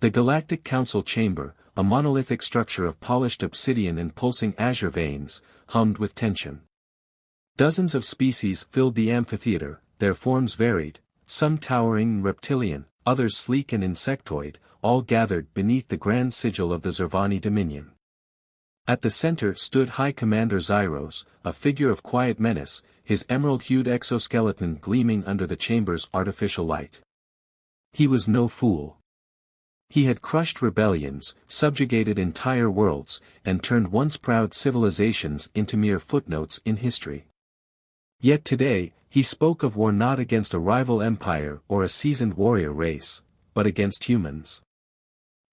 The Galactic Council chamber, a monolithic structure of polished obsidian and pulsing azure veins, hummed with tension. Dozens of species filled the amphitheater, their forms varied, some towering and reptilian, others sleek and insectoid, all gathered beneath the grand sigil of the Zervani dominion. At the center stood High Commander Zyros, a figure of quiet menace, his emerald-hued exoskeleton gleaming under the chamber's artificial light. He was no fool. He had crushed rebellions, subjugated entire worlds, and turned once proud civilizations into mere footnotes in history. Yet today, he spoke of war not against a rival empire or a seasoned warrior race, but against humans.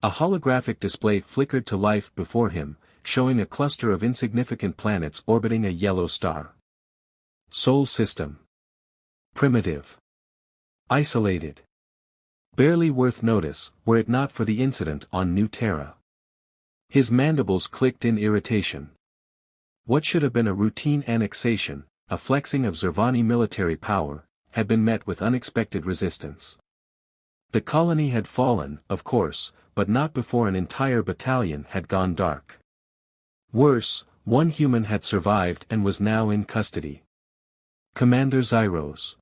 A holographic display flickered to life before him, showing a cluster of insignificant planets orbiting a yellow star. Sol system. Primitive. Isolated. Barely worth notice, were it not for the incident on New Terra. His mandibles clicked in irritation. What should have been a routine annexation, a flexing of Zervani military power, had been met with unexpected resistance. The colony had fallen, of course, but not before an entire battalion had gone dark. Worse, one human had survived and was now in custody. Commander Zyros.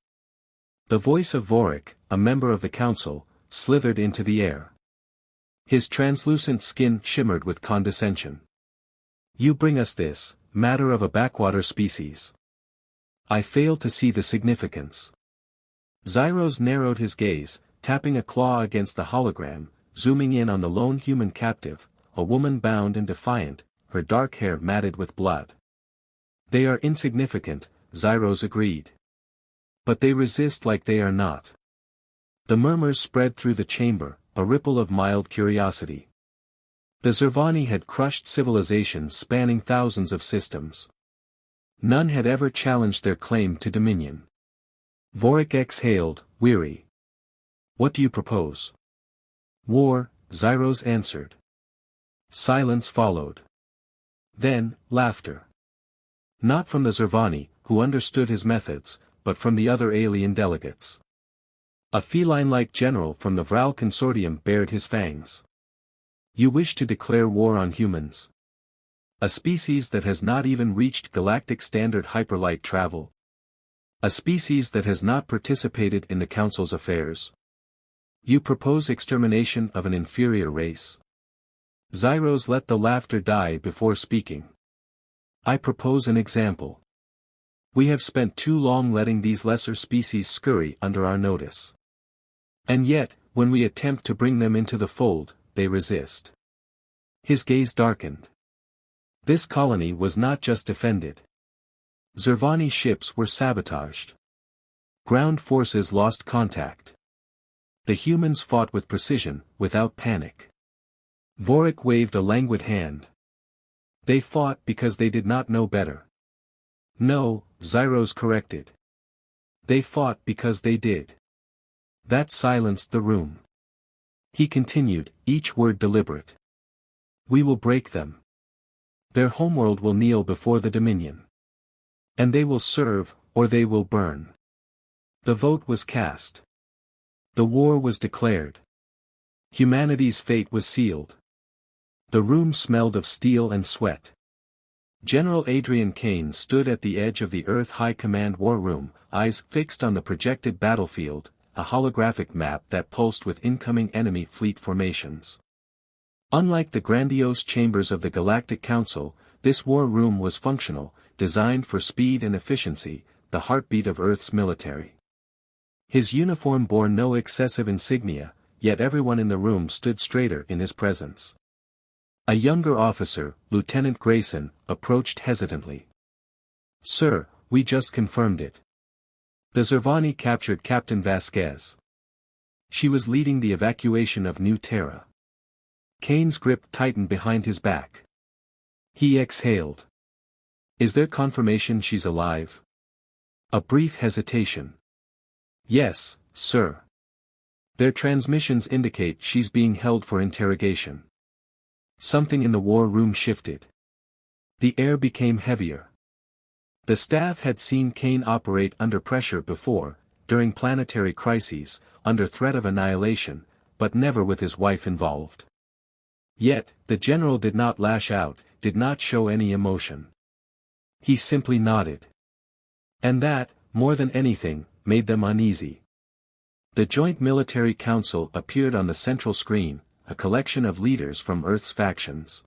The voice of Vorik, a member of the council, slithered into the air. His translucent skin shimmered with condescension. You bring us this, matter of a backwater species. I fail to see the significance. Zyros narrowed his gaze, tapping a claw against the hologram, zooming in on the lone human captive, a woman bound and defiant, her dark hair matted with blood. They are insignificant, Zyros agreed. But they resist like they are not. The murmurs spread through the chamber, a ripple of mild curiosity. The Zervani had crushed civilizations spanning thousands of systems. None had ever challenged their claim to dominion. Vorik exhaled, weary. What do you propose? War, Zyros answered. Silence followed. Then, laughter. Not from the Zervani, who understood his methods, but from the other alien delegates. A feline-like general from the Vral consortium bared his fangs. You wish to declare war on humans? A species that has not even reached galactic standard hyperlight travel? A species that has not participated in the Council's affairs? You propose extermination of an inferior race? Zyros let the laughter die before speaking. I propose an example. We have spent too long letting these lesser species scurry under our notice. And yet, when we attempt to bring them into the fold, they resist. His gaze darkened. This colony was not just defended. Zervani ships were sabotaged. Ground forces lost contact. The humans fought with precision, without panic. Vorik waved a languid hand. They fought because they did not know better. No, Zyros corrected. They fought because they did. That silenced the room. He continued, each word deliberate. We will break them. Their homeworld will kneel before the Dominion. And they will serve, or they will burn. The vote was cast. The war was declared. Humanity's fate was sealed. The room smelled of steel and sweat. General Adrian Kane stood at the edge of the Earth High Command war room, eyes fixed on the projected battlefield, a holographic map that pulsed with incoming enemy fleet formations. Unlike the grandiose chambers of the Galactic Council, this war room was functional, designed for speed and efficiency, the heartbeat of Earth's military. His uniform bore no excessive insignia, yet everyone in the room stood straighter in his presence. A younger officer, Lieutenant Grayson, approached hesitantly. Sir, we just confirmed it. The Zervani captured Captain Vasquez. She was leading the evacuation of New Terra. Kane's grip tightened behind his back. He exhaled. Is there confirmation she's alive? A brief hesitation. Yes, sir. Their transmissions indicate she's being held for interrogation. Something in the war room shifted. The air became heavier. The staff had seen Kane operate under pressure before, during planetary crises, under threat of annihilation, but never with his wife involved. Yet, the general did not lash out, did not show any emotion. He simply nodded. And that, more than anything, made them uneasy. The Joint Military Council appeared on the central screen, a collection of leaders from Earth's factions.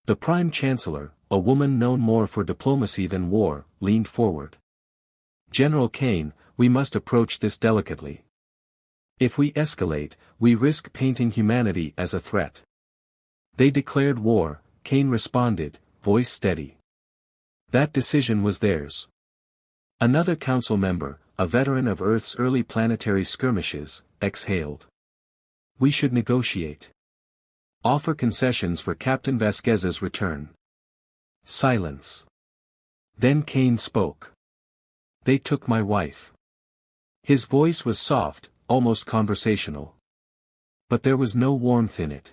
The Prime Chancellor, a woman known more for diplomacy than war, leaned forward. "General Kane, we must approach this delicately. If we escalate, we risk painting humanity as a threat." "They declared war," Kane responded, voice steady. "That decision was theirs." Another council member, a veteran of Earth's early planetary skirmishes, exhaled. "We should negotiate. Offer concessions for Captain Vasquez's return." Silence. Then Kane spoke. "They took my wife." His voice was soft, almost conversational. But there was no warmth in it.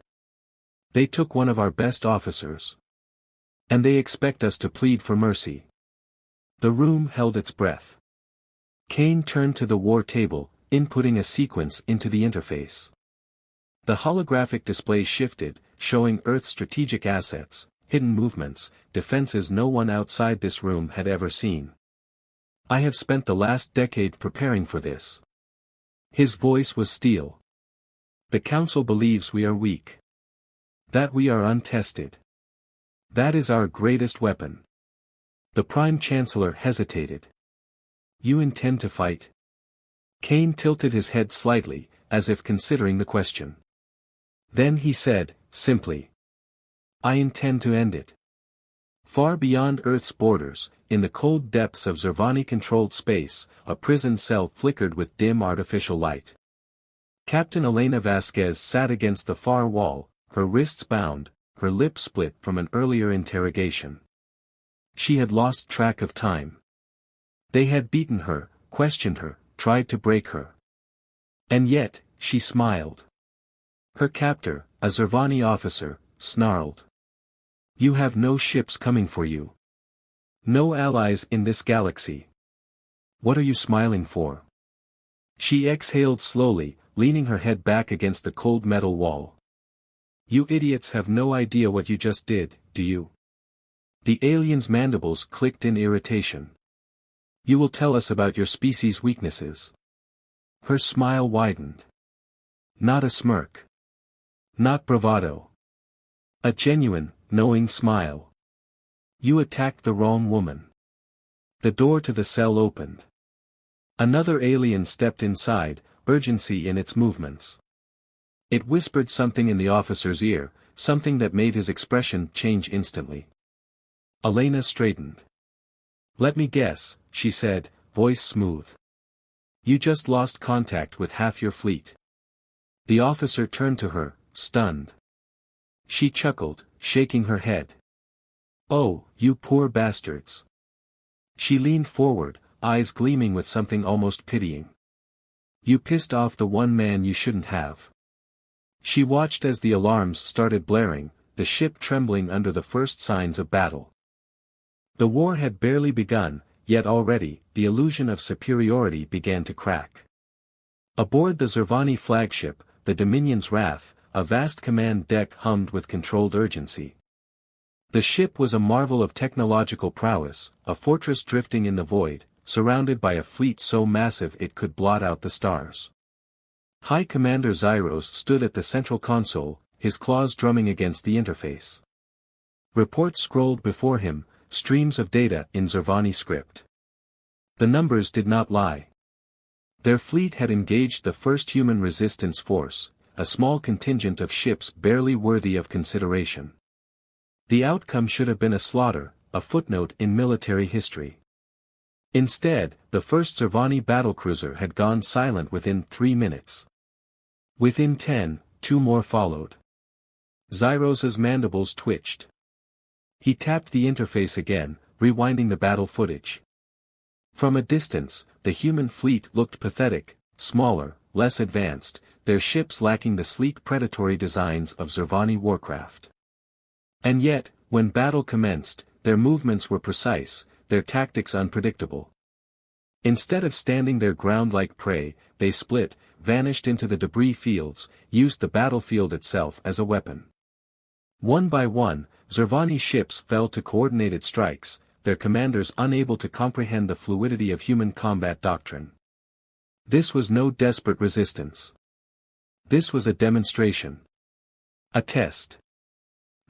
"They took one of our best officers. And they expect us to plead for mercy." The room held its breath. Kane turned to the war table, inputting a sequence into the interface. The holographic display shifted, showing Earth's strategic assets, hidden movements, defenses no one outside this room had ever seen. "I have spent the last decade preparing for this." His voice was steel. "The Council believes we are weak. That we are untested. That is our greatest weapon." The Prime Chancellor hesitated. "You intend to fight?" Kane tilted his head slightly, as if considering the question. Then he said, simply, "I intend to end it." Far beyond Earth's borders, in the cold depths of Zervani-controlled space, a prison cell flickered with dim artificial light. Captain Elena Vasquez sat against the far wall, her wrists bound, her lips split from an earlier interrogation. She had lost track of time. They had beaten her, questioned her, tried to break her. And yet, she smiled. Her captor, a Zervani officer, snarled. "You have no ships coming for you. No allies in this galaxy. What are you smiling for?" She exhaled slowly, leaning her head back against the cold metal wall. "You idiots have no idea what you just did, do you?" The alien's mandibles clicked in irritation. "You will tell us about your species' weaknesses." Her smile widened. Not a smirk. Not bravado. A genuine, knowing smile. "You attacked the wrong woman." The door to the cell opened. Another alien stepped inside, urgency in its movements. It whispered something in the officer's ear, something that made his expression change instantly. Elena straightened. "Let me guess," she said, voice smooth. "You just lost contact with half your fleet." The officer turned to her, stunned. She chuckled, shaking her head. "Oh, you poor bastards." She leaned forward, eyes gleaming with something almost pitying. "You pissed off the one man you shouldn't have." She watched as the alarms started blaring, the ship trembling under the first signs of battle. The war had barely begun, yet already, the illusion of superiority began to crack. Aboard the Zervani flagship, the Dominion's Wrath, a vast command deck hummed with controlled urgency. The ship was a marvel of technological prowess, a fortress drifting in the void, surrounded by a fleet so massive it could blot out the stars. High Commander Zyros stood at the central console, his claws drumming against the interface. Reports scrolled before him, streams of data in Zervani script. The numbers did not lie. Their fleet had engaged the first human resistance force, a small contingent of ships barely worthy of consideration. The outcome should have been a slaughter, a footnote in military history. Instead, the first Zervani battlecruiser had gone silent within 3 minutes. Within 10, 2 more followed. Zyros's mandibles twitched. He tapped the interface again, rewinding the battle footage. From a distance, the human fleet looked pathetic, smaller, less advanced, their ships lacking the sleek predatory designs of Zervani warcraft. And yet, when battle commenced, their movements were precise, their tactics unpredictable. Instead of standing their ground like prey, they split, vanished into the debris fields, used the battlefield itself as a weapon. One by one, Zervani ships fell to coordinated strikes, their commanders unable to comprehend the fluidity of human combat doctrine. This was no desperate resistance. This was a demonstration. A test.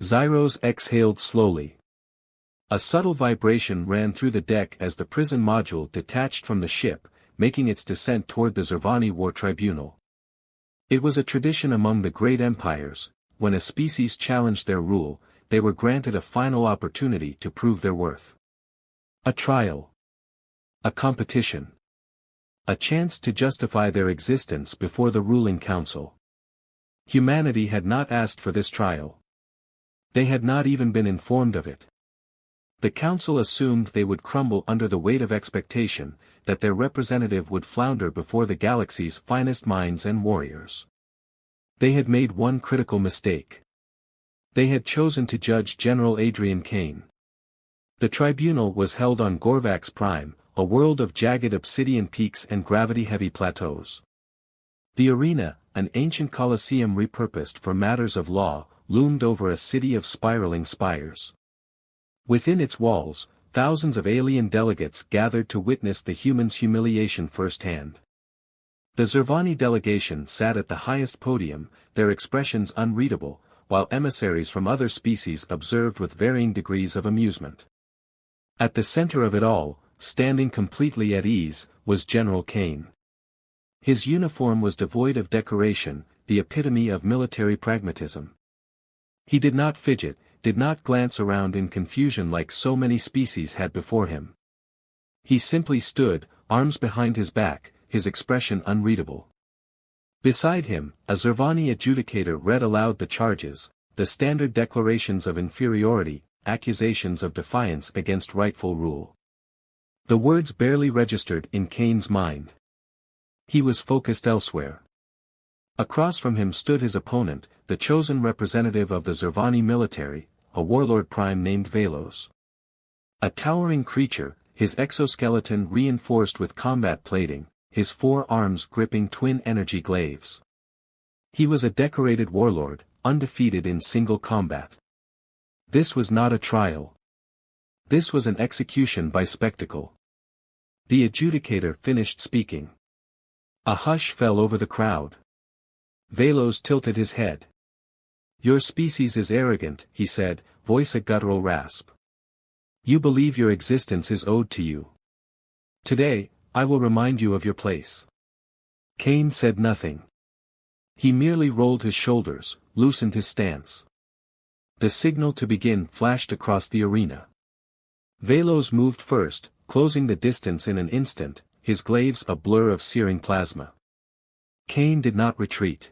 Zyros exhaled slowly. A subtle vibration ran through the deck as the prison module detached from the ship, making its descent toward the Zervani War Tribunal. It was a tradition among the great empires, when a species challenged their rule, they were granted a final opportunity to prove their worth. A trial. A competition. A chance to justify their existence before the ruling council. Humanity had not asked for this trial. They had not even been informed of it. The council assumed they would crumble under the weight of expectation, that their representative would flounder before the galaxy's finest minds and warriors. They had made one critical mistake. They had chosen to judge General Adrian Kane. The tribunal was held on Gorvax Prime, a world of jagged obsidian peaks and gravity-heavy plateaus. The arena, an ancient coliseum repurposed for matters of law, loomed over a city of spiraling spires. Within its walls, thousands of alien delegates gathered to witness the humans' humiliation firsthand. The Zervani delegation sat at the highest podium, their expressions unreadable, while emissaries from other species observed with varying degrees of amusement. At the center of it all, standing completely at ease, was General Kane. His uniform was devoid of decoration, the epitome of military pragmatism. He did not fidget, did not glance around in confusion like so many species had before him. He simply stood, arms behind his back, his expression unreadable. Beside him, a Zervani adjudicator read aloud the charges, the standard declarations of inferiority, accusations of defiance against rightful rule. The words barely registered in Kane's mind. He was focused elsewhere. Across from him stood his opponent, the chosen representative of the Zervani military, a warlord prime named Velos. A towering creature, his exoskeleton reinforced with combat plating, his 4 arms gripping twin energy glaives. He was a decorated warlord, undefeated in single combat. This was not a trial. This was an execution by spectacle. The adjudicator finished speaking. A hush fell over the crowd. Velos tilted his head. "Your species is arrogant," he said, voice a guttural rasp. "You believe your existence is owed to you. Today, I will remind you of your place." Kane said nothing. He merely rolled his shoulders, loosened his stance. The signal to begin flashed across the arena. Velos moved first, closing the distance in an instant, his glaives a blur of searing plasma. Kane did not retreat.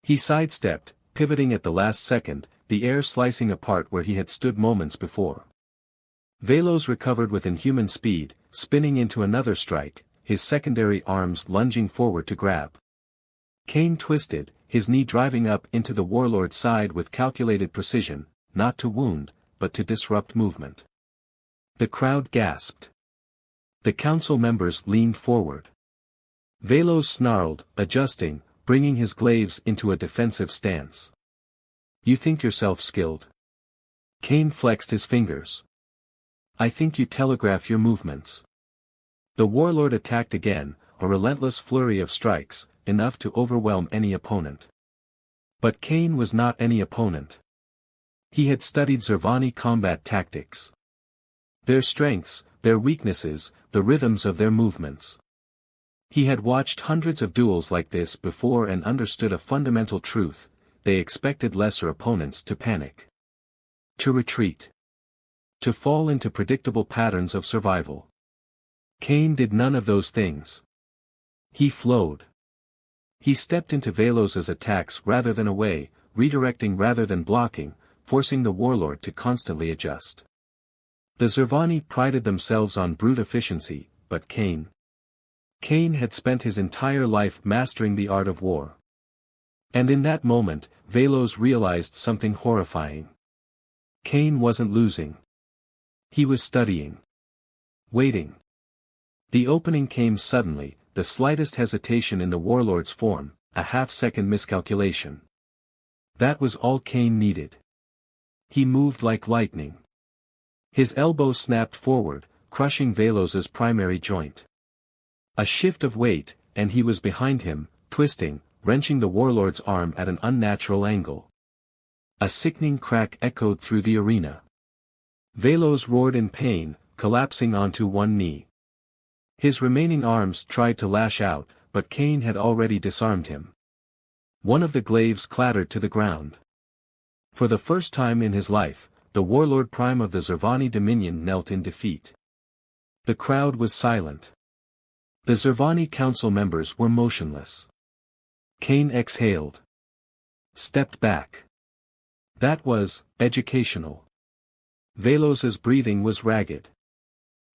He sidestepped, pivoting at the last second, the air slicing apart where he had stood moments before. Velos recovered with inhuman speed, spinning into another strike, his secondary arms lunging forward to grab. Kane twisted, his knee driving up into the warlord's side with calculated precision, not to wound, but to disrupt movement. The crowd gasped. The council members leaned forward. Velos snarled, adjusting, bringing his glaives into a defensive stance. "You think yourself skilled?" Kane flexed his fingers. "I think you telegraph your movements." The warlord attacked again, a relentless flurry of strikes, enough to overwhelm any opponent. But Kane was not any opponent. He had studied Zervani combat tactics. Their strengths, their weaknesses, the rhythms of their movements. He had watched hundreds of duels like this before and understood a fundamental truth: they expected lesser opponents to panic. To retreat. To fall into predictable patterns of survival. Kane did none of those things. He flowed. He stepped into Velos's attacks rather than away, redirecting rather than blocking, forcing the warlord to constantly adjust. The Zervani prided themselves on brute efficiency, but Kane had spent his entire life mastering the art of war. And in that moment, Velos realized something horrifying. Kane wasn't losing. He was studying. Waiting. The opening came suddenly, the slightest hesitation in the warlord's form, a half-second miscalculation. That was all Kane needed. He moved like lightning. His elbow snapped forward, crushing Veloz's primary joint. A shift of weight, and he was behind him, twisting, wrenching the warlord's arm at an unnatural angle. A sickening crack echoed through the arena. Veloz roared in pain, collapsing onto one knee. His remaining arms tried to lash out, but Kane had already disarmed him. One of the glaives clattered to the ground. For the first time in his life, the warlord prime of the Zervani Dominion knelt in defeat. The crowd was silent. The Zervani Council members were motionless. Kane exhaled. Stepped back. That was educational. Veloz's breathing was ragged.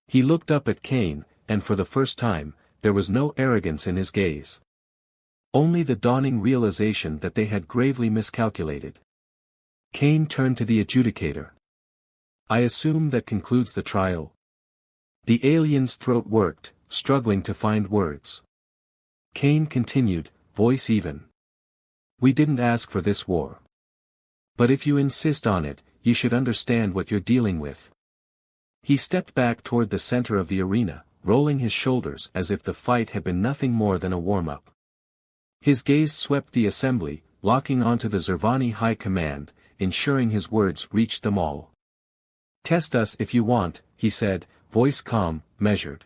He looked up at Kane, and for the first time, there was no arrogance in his gaze. Only the dawning realization that they had gravely miscalculated. Kane turned to the adjudicator. "I assume that concludes the trial." The alien's throat worked, struggling to find words. Kane continued, voice even. "We didn't ask for this war. But if you insist on it, you should understand what you're dealing with." He stepped back toward the center of the arena, rolling his shoulders as if the fight had been nothing more than a warm-up. His gaze swept the assembly, locking onto the Zervani High Command, ensuring his words reached them all. "Test us if you want," he said, voice calm, measured.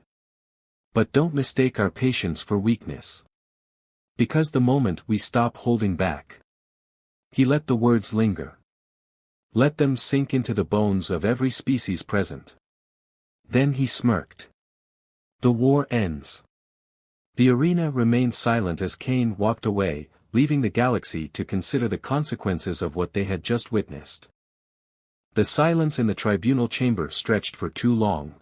"But don't mistake our patience for weakness. Because the moment we stop holding back." He let the words linger. Let them sink into the bones of every species present. Then he smirked. "The war ends." The arena remained silent as Kane walked away, leaving the galaxy to consider the consequences of what they had just witnessed. The silence in the tribunal chamber stretched for too long.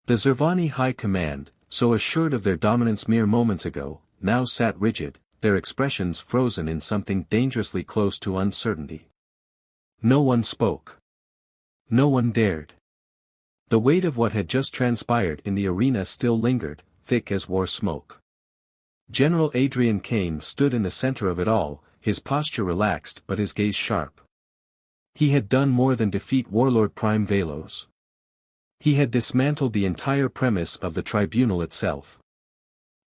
The Zervani High Command, so assured of their dominance mere moments ago, now sat rigid, their expressions frozen in something dangerously close to uncertainty. No one spoke. No one dared. The weight of what had just transpired in the arena still lingered, thick as war smoke. General Adrian Kane stood in the center of it all, his posture relaxed but his gaze sharp. He had done more than defeat Warlord Prime Veloz. He had dismantled the entire premise of the tribunal itself.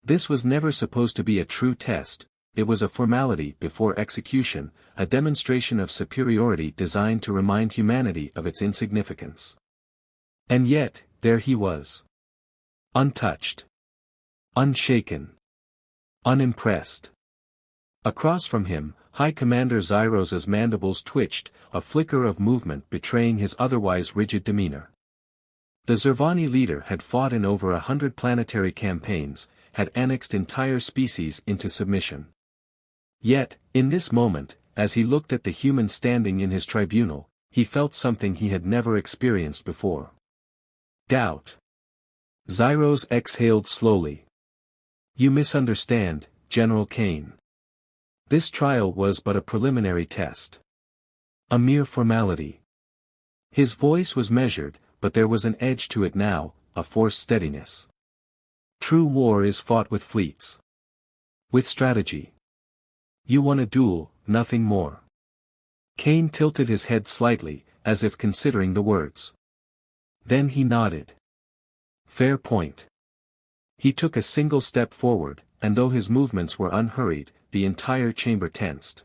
This was never supposed to be a true test, it was a formality before execution, a demonstration of superiority designed to remind humanity of its insignificance. And yet, there he was. Untouched. Unshaken. Unimpressed. Across from him, High Commander Zyros's mandibles twitched, a flicker of movement betraying his otherwise rigid demeanor. The Zervani leader had fought in over 100 planetary campaigns, had annexed entire species into submission. Yet, in this moment, as he looked at the human standing in his tribunal, he felt something he had never experienced before. Doubt. Zyros exhaled slowly. "You misunderstand, General Kane. This trial was but a preliminary test. A mere formality." His voice was measured, but there was an edge to it now, a forced steadiness. "True war is fought with fleets. With strategy. You won a duel, nothing more." Kane tilted his head slightly, as if considering the words. Then he nodded. "Fair point." He took a single step forward, and though his movements were unhurried, the entire chamber tensed.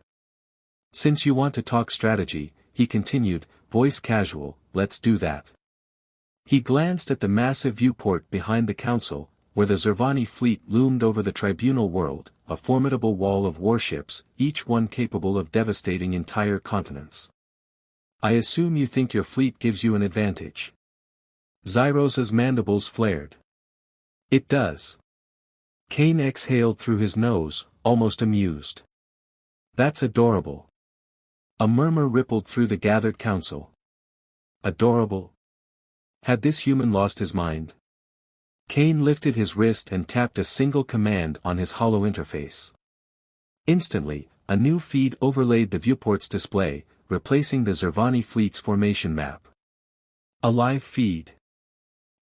"Since you want to talk strategy," he continued, voice casual, "let's do that." He glanced at the massive viewport behind the council, where the Zervani fleet loomed over the tribunal world, a formidable wall of warships, each one capable of devastating entire continents. "I assume you think your fleet gives you an advantage." Zyros's mandibles flared. "It does." Kane exhaled through his nose, almost amused. "That's adorable." A murmur rippled through the gathered council. Adorable? Had this human lost his mind? Kane lifted his wrist and tapped a single command on his hollow interface. Instantly, a new feed overlaid the viewport's display, replacing the Zervani fleet's formation map. A live feed.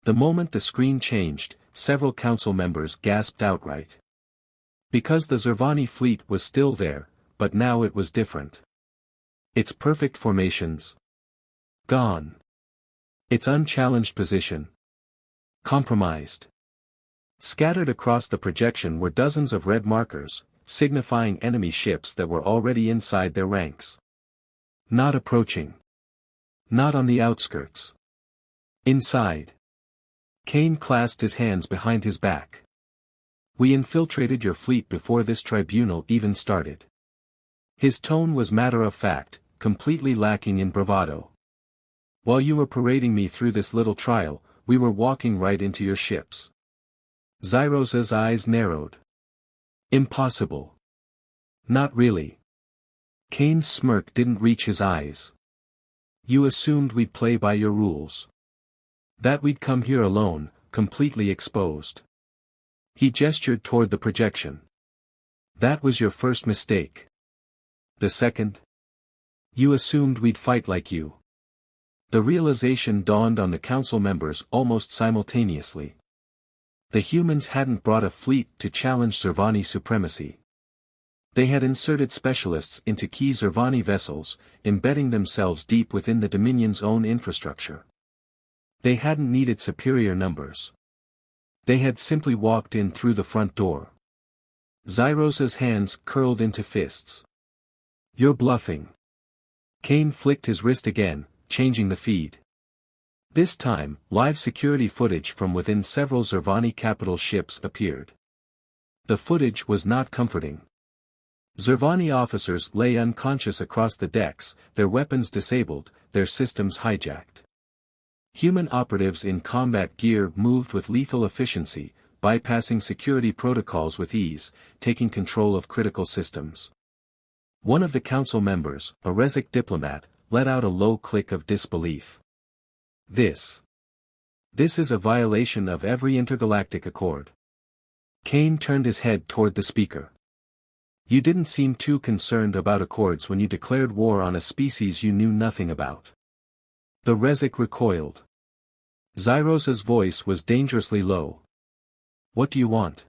The moment the screen changed, several council members gasped outright. Because the Zervani fleet was still there, but now it was different. Its perfect formations. Gone. Its unchallenged position. Compromised. Scattered across the projection were dozens of red markers, signifying enemy ships that were already inside their ranks. Not approaching. Not on the outskirts. Inside. Kane clasped his hands behind his back. We infiltrated your fleet before this tribunal even started. His tone was matter-of-fact, completely lacking in bravado. While you were parading me through this little trial, we were walking right into your ships. Zyrosa's eyes narrowed. Impossible. Not really. Kane's smirk didn't reach his eyes. You assumed we'd play by your rules. That we'd come here alone, completely exposed. He gestured toward the projection. That was your first mistake. The second? You assumed we'd fight like you. The realization dawned on the council members almost simultaneously. The humans hadn't brought a fleet to challenge Zervani supremacy. They had inserted specialists into key Zervani vessels, embedding themselves deep within the Dominion's own infrastructure. They hadn't needed superior numbers. They had simply walked in through the front door. Zyrosa's hands curled into fists. You're bluffing. Kane flicked his wrist again, changing the feed. This time, live security footage from within several Zervani capital ships appeared. The footage was not comforting. Zervani officers lay unconscious across the decks, their weapons disabled, their systems hijacked. Human operatives in combat gear moved with lethal efficiency, bypassing security protocols with ease, taking control of critical systems. One of the council members, a Rezic diplomat, let out a low click of disbelief. This is a violation of every intergalactic accord. Kane turned his head toward the speaker. You didn't seem too concerned about accords when you declared war on a species you knew nothing about. The Rezic recoiled. Zyrosa's voice was dangerously low. What do you want?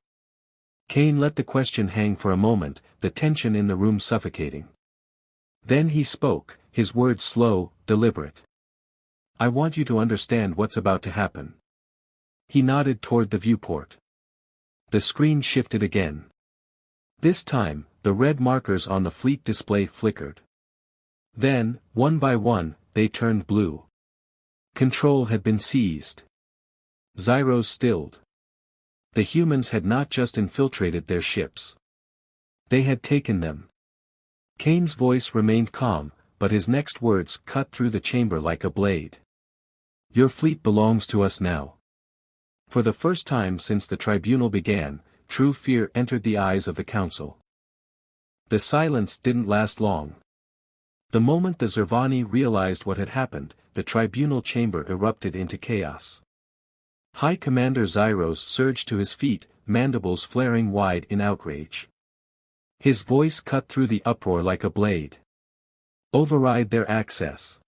Kane let the question hang for a moment, the tension in the room suffocating. Then he spoke, his words slow, deliberate. I want you to understand what's about to happen. He nodded toward the viewport. The screen shifted again. This time, the red markers on the fleet display flickered. Then, one by one, they turned blue. Control had been seized. Zyros stilled. The humans had not just infiltrated their ships. They had taken them. Kane's voice remained calm, but his next words cut through the chamber like a blade. Your fleet belongs to us now. For the first time since the tribunal began, true fear entered the eyes of the council. The silence didn't last long. The moment the Zervani realized what had happened, the tribunal chamber erupted into chaos. High Commander Zyros surged to his feet, mandibles flaring wide in outrage. His voice cut through the uproar like a blade. Override their access.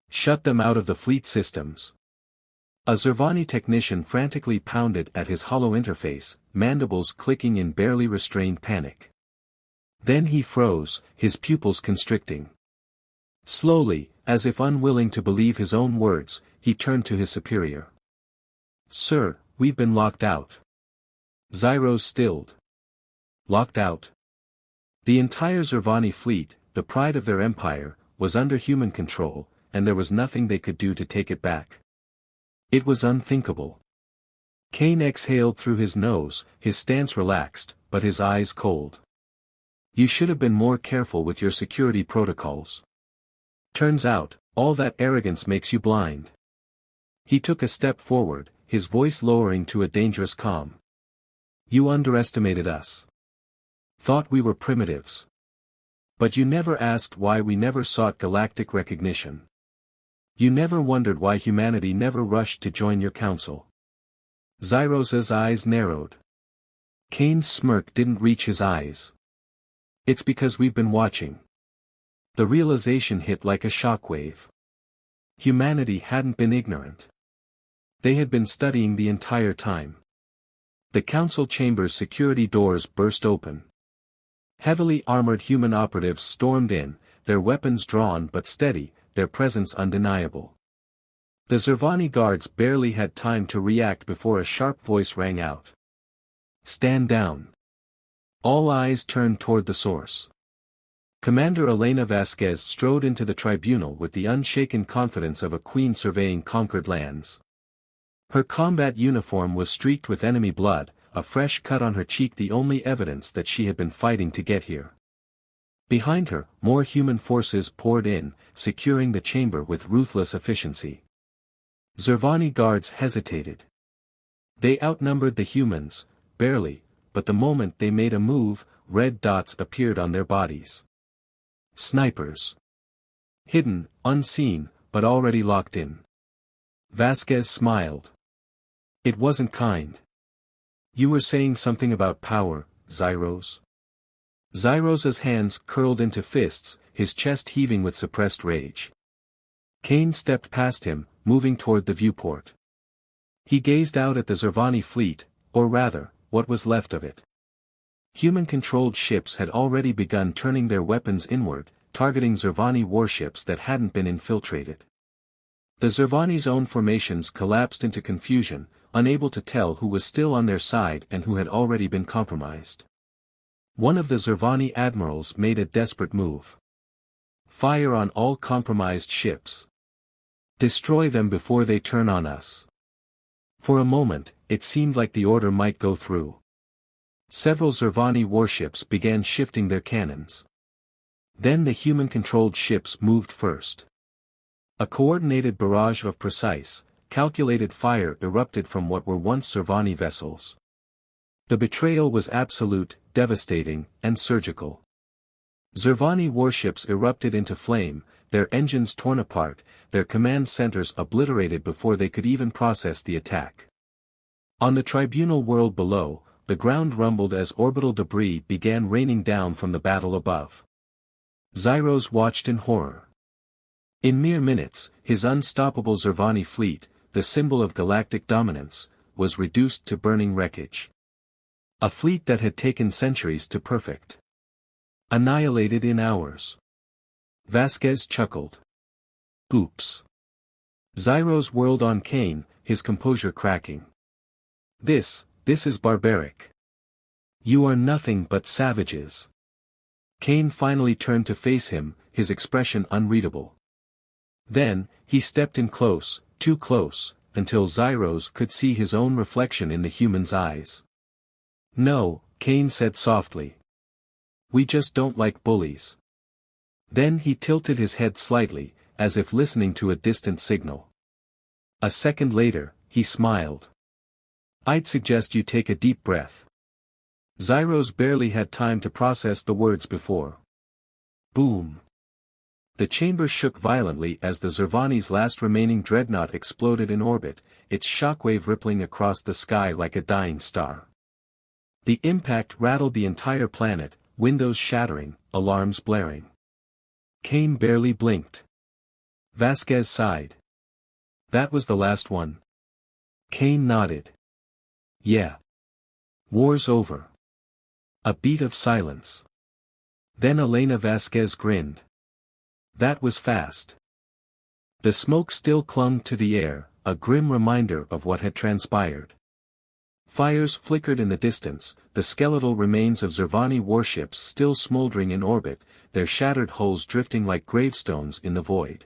Shut them out of the fleet systems. A Zervani technician frantically pounded at his hollow interface, mandibles clicking in barely restrained panic. Then he froze, his pupils constricting. Slowly, as if unwilling to believe his own words, he turned to his superior. Sir, we've been locked out. Zyros stilled. Locked out. The entire Zervani fleet, the pride of their empire, was under human control, and there was nothing they could do to take it back. It was unthinkable. Kane exhaled through his nose, his stance relaxed, but his eyes cold. You should have been more careful with your security protocols. Turns out, all that arrogance makes you blind. He took a step forward, his voice lowering to a dangerous calm. You underestimated us. Thought we were primitives. But you never asked why we never sought galactic recognition. You never wondered why humanity never rushed to join your council. Zyros's eyes narrowed. Kane's smirk didn't reach his eyes. It's because we've been watching. The realization hit like a shockwave. Humanity hadn't been ignorant. They had been studying the entire time. The council chamber's security doors burst open. Heavily armored human operatives stormed in, their weapons drawn but steady, their presence undeniable. The Zervani guards barely had time to react before a sharp voice rang out. "Stand down." All eyes turned toward the source. Commander Elena Vasquez strode into the tribunal with the unshaken confidence of a queen surveying conquered lands. Her combat uniform was streaked with enemy blood, a fresh cut on her cheek the only evidence that she had been fighting to get here. Behind her, more human forces poured in, securing the chamber with ruthless efficiency. Zervani guards hesitated. They outnumbered the humans, barely, but the moment they made a move, red dots appeared on their bodies. Snipers. Hidden, unseen, but already locked in. Vasquez smiled. It wasn't kind. "You were saying something about power, Zyros?" Zyros's hands curled into fists, his chest heaving with suppressed rage. Kane stepped past him, moving toward the viewport. He gazed out at the Zervani fleet, or rather, what was left of it. Human-controlled ships had already begun turning their weapons inward, targeting Zervani warships that hadn't been infiltrated. The Zervani's own formations collapsed into confusion, unable to tell who was still on their side and who had already been compromised. One of the Zervani admirals made a desperate move. "Fire on all compromised ships. Destroy them before they turn on us." For a moment, it seemed like the order might go through. Several Zervani warships began shifting their cannons. Then the human-controlled ships moved first. A coordinated barrage of precise, calculated fire erupted from what were once Zervani vessels. The betrayal was absolute, devastating, and surgical. Zervani warships erupted into flame, their engines torn apart, their command centers obliterated before they could even process the attack. On the tribunal world below, the ground rumbled as orbital debris began raining down from the battle above. Zyros watched in horror. In mere minutes, his unstoppable Zervani fleet, the symbol of galactic dominance, was reduced to burning wreckage. A fleet that had taken centuries to perfect. Annihilated in hours. Vasquez chuckled. "Oops." Zyros whirled on Kane, his composure cracking. This is barbaric. You are nothing but savages." Kane finally turned to face him, his expression unreadable. Then, he stepped in close, too close, until Zyros could see his own reflection in the human's eyes. "No," Kane said softly. "We just don't like bullies." Then he tilted his head slightly, as if listening to a distant signal. A second later, he smiled. "I'd suggest you take a deep breath." Zyros barely had time to process the words before. Boom. The chamber shook violently as the Zervani's last remaining dreadnought exploded in orbit, its shockwave rippling across the sky like a dying star. The impact rattled the entire planet, windows shattering, alarms blaring. Kane barely blinked. Vasquez sighed. "That was the last one." Kane nodded. "Yeah. War's over." A beat of silence. Then Elena Vasquez grinned. "That was fast." The smoke still clung to the air, a grim reminder of what had transpired. Fires flickered in the distance, the skeletal remains of Zervani warships still smoldering in orbit, their shattered hulls drifting like gravestones in the void.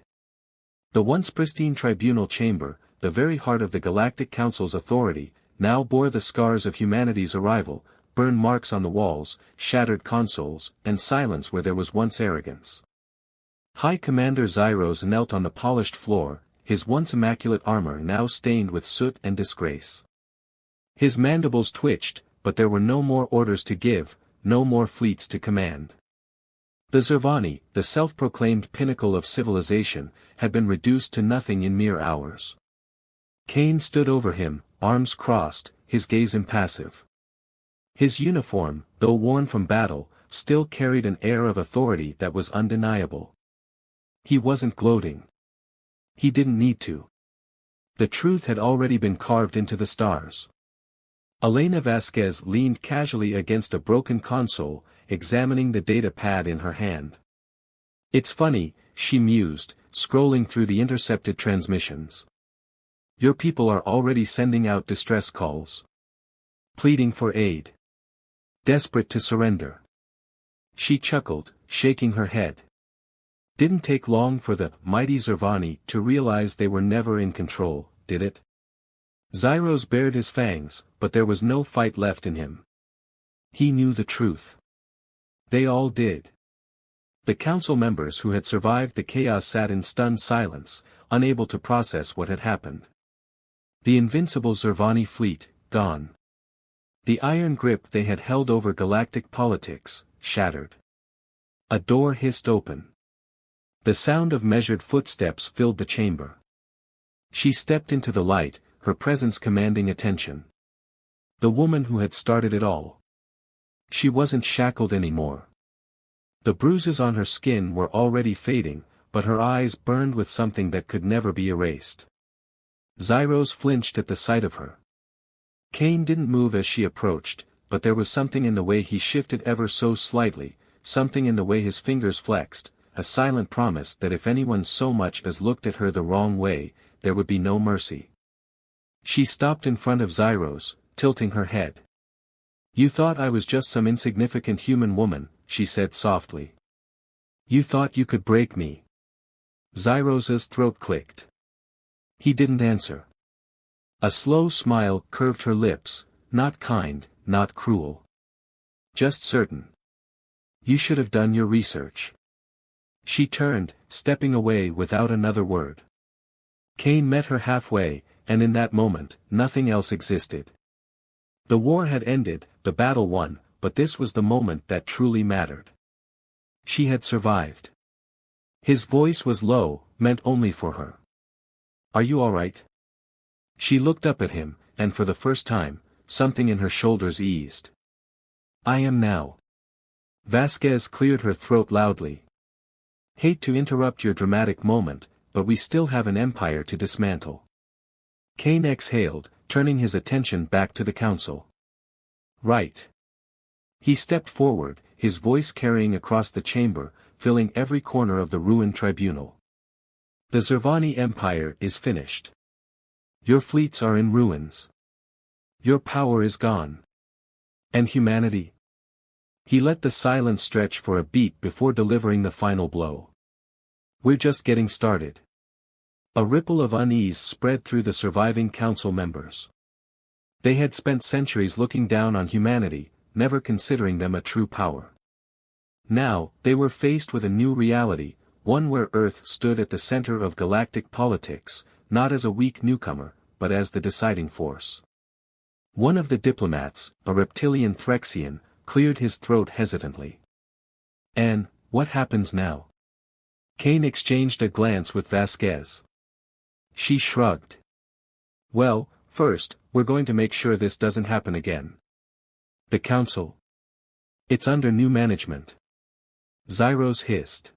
The once pristine tribunal chamber, the very heart of the Galactic Council's authority, now bore the scars of humanity's arrival, burn marks on the walls, shattered consoles, and silence where there was once arrogance. High Commander Zyros knelt on the polished floor, his once immaculate armor now stained with soot and disgrace. His mandibles twitched, but there were no more orders to give, no more fleets to command. The Zervani, the self-proclaimed pinnacle of civilization, had been reduced to nothing in mere hours. Kane stood over him, arms crossed, his gaze impassive. His uniform, though worn from battle, still carried an air of authority that was undeniable. He wasn't gloating. He didn't need to. The truth had already been carved into the stars. Elena Vasquez leaned casually against a broken console, examining the data pad in her hand. It's funny, she mused, scrolling through the intercepted transmissions. Your people are already sending out distress calls. Pleading for aid. Desperate to surrender. She chuckled, shaking her head. Didn't take long for the mighty Zervani to realize they were never in control, did it? Zyros bared his fangs, but there was no fight left in him. He knew the truth. They all did. The council members who had survived the chaos sat in stunned silence, unable to process what had happened. The invincible Zervani fleet, gone. The iron grip they had held over galactic politics, shattered. A door hissed open. The sound of measured footsteps filled the chamber. She stepped into the light, her presence commanding attention. The woman who had started it all. She wasn't shackled anymore. The bruises on her skin were already fading, but her eyes burned with something that could never be erased. Zyros flinched at the sight of her. Cain didn't move as she approached, but there was something in the way he shifted ever so slightly, something in the way his fingers flexed, a silent promise that if anyone so much as looked at her the wrong way, there would be no mercy. She stopped in front of Zyros, tilting her head. You thought I was just some insignificant human woman, she said softly. You thought you could break me. Zyros's throat clicked. He didn't answer. A slow smile curved her lips, not kind, not cruel. Just certain. You should have done your research. She turned, stepping away without another word. Cain met her halfway, and in that moment, nothing else existed. The war had ended, the battle won, but this was the moment that truly mattered. She had survived. His voice was low, meant only for her. Are you all right? She looked up at him, and for the first time, something in her shoulders eased. I am now. Vasquez cleared her throat loudly. Hate to interrupt your dramatic moment, but we still have an empire to dismantle. Cain exhaled, turning his attention back to the council. Right. He stepped forward, his voice carrying across the chamber, filling every corner of the ruined tribunal. The Zervani Empire is finished. Your fleets are in ruins. Your power is gone. And humanity? He let the silence stretch for a beat before delivering the final blow. We're just getting started. A ripple of unease spread through the surviving council members. They had spent centuries looking down on humanity, never considering them a true power. Now, they were faced with a new reality, one where Earth stood at the center of galactic politics, not as a weak newcomer, but as the deciding force. One of the diplomats, a reptilian Threxian, cleared his throat hesitantly. And, what happens now? Cain exchanged a glance with Vasquez. She shrugged. Well, first, we're going to make sure this doesn't happen again. The council? It's under new management. Zyros hissed.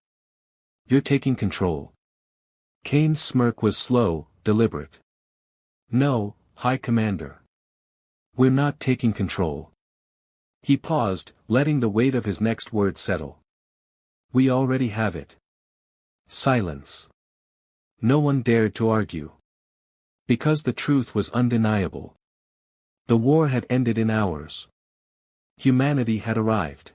You're taking control. Cain's smirk was slow, deliberate. No, High Commander. We're not taking control. He paused, letting the weight of his next word settle. We already have it. Silence. No one dared to argue. Because the truth was undeniable. The war had ended in hours. Humanity had arrived.